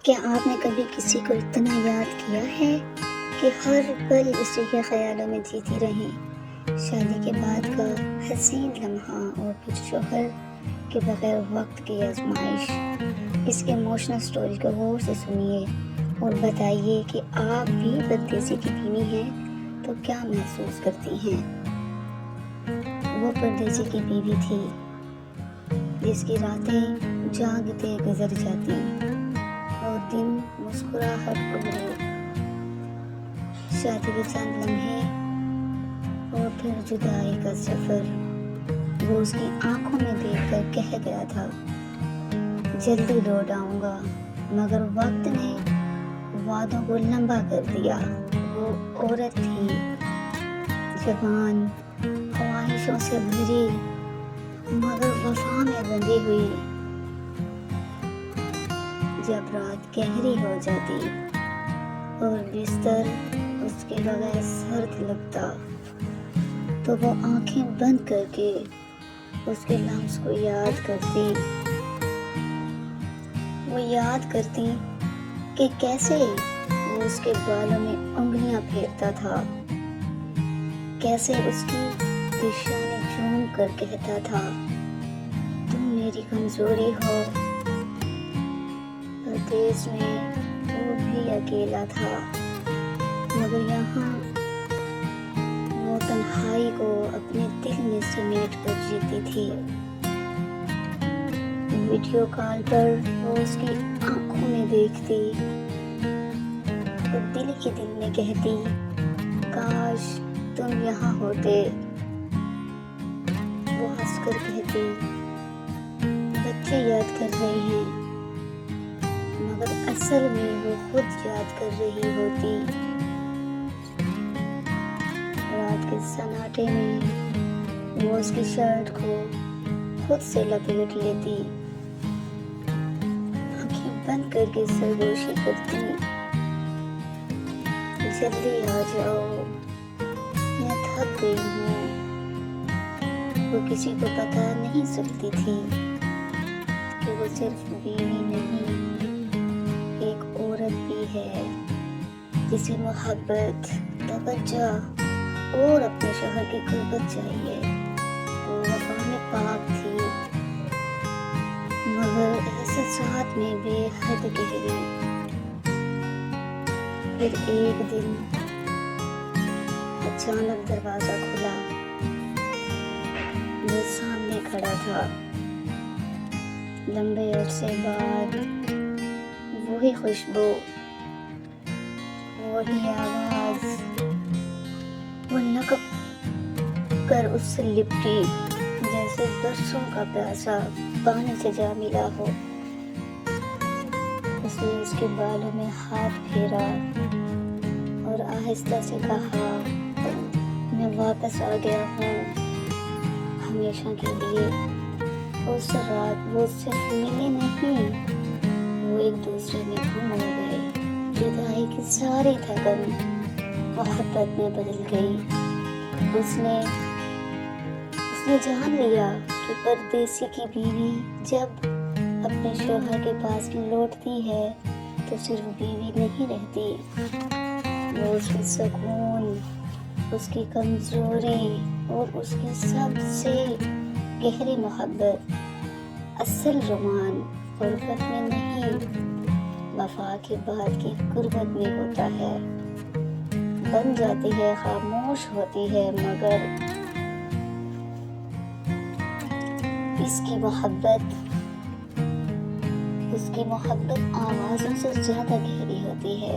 क्या आपने कभी किसी को इतना याद किया है कि हर पल उसी के ख्यालों में जीती रहें? शादी के बाद का हसीन लम्हा और फिर शौहर के बगैर वक्त की आजमाइश। इस इमोशनल स्टोरी को गौर से सुनिए और बताइए कि आप भी परदेसी की बीवी हैं तो क्या महसूस करती हैं। वो परदेसी की बीवी थी जिसकी रातें जागते गुजर जाती और दिन मुस्कुराहट उभरे। शादी के चंद लम्हे और फिर जुदाई का सफर। वो उसकी आंखों में देखकर कह गया था, जल्दी लौट आऊंगा, मगर वक्त ने वादों को लंबा कर दिया। वो औरत थी जवान, ख्वाहिशों से भरी, मगर वफा में बंधी हुई। जब रात गहरी हो जाती और बिस्तर उसके बगैर सर्द लगता तो वो आंखें बंद करके उसके लम्स को याद करती। वो याद करती कि कैसे वो उसके बालों में उंगलियां फेरता था, कैसे उसकी निशानी चूम कर कहता था, तुम मेरी कमजोरी हो। परदेस में वो भी अकेला था, मगर यहाँ वो तन्हाई को अपने दिल में समेट कर जीती थी। वीडियो कॉल पर वो उसकी आंखों में देखती तो दिल ही दिल में कहती, काश तुम यहाँ होते। वो हंसकर कहती, बच्चे याद कर रहे हैं, मगर असल में वो खुद याद कर रही होती। रात के सन्नाटे में वो उसकी शर्ट को खुद से लपेट लेती, आंखें बंद करके सरगोशी करती, जल्दी आ जाओ, मैं थक गई हूँ। वो किसी को बता नहीं सकती थी कि वो सिर्फ बीवी नहीं, एक औरत भी है जिसे मोहब्बत, तवज्जो और अपने शौहर की कुर्बत चाहिए। वो वफा में पाक थी, मगर एहसासात में बेहद गहरी। फिर एक दिन अचानक दरवाजा खुला। वो सामने खड़ा था, लंबे अरसे बाद वही खुशबू, वही आवाज, वो लपक कर उससे लिपटी जैसे बरसों का प्यासा पानी से जा मिला हो। उसने उसके बालों में हाथ फेरा और आहिस्ता से कहा, मैं वापस आ गया हूँ हमेशा के लिए। उस रात वो सिर्फ मिले नहीं, वो एक दूसरे में गुम हो गए। जुदाई की सारी थकन मोहब्बत में बदल गई। उसने जान लिया कि परदेसी की बीवी जब अपने शौहर के पास लौटती है तो सिर्फ बीवी नहीं रहती, वो उसकी सुकून, उसकी कमजोरी और उसकी सबसे गहरी मोहब्बत। असल रोमान गुर्बत में नहीं, वफा के बाद की गुर्बत में होता है। बन जाती है, खामोश होती है, मगर उसकी मोहब्बत आवाज़ों से ज़्यादा गहरी होती है।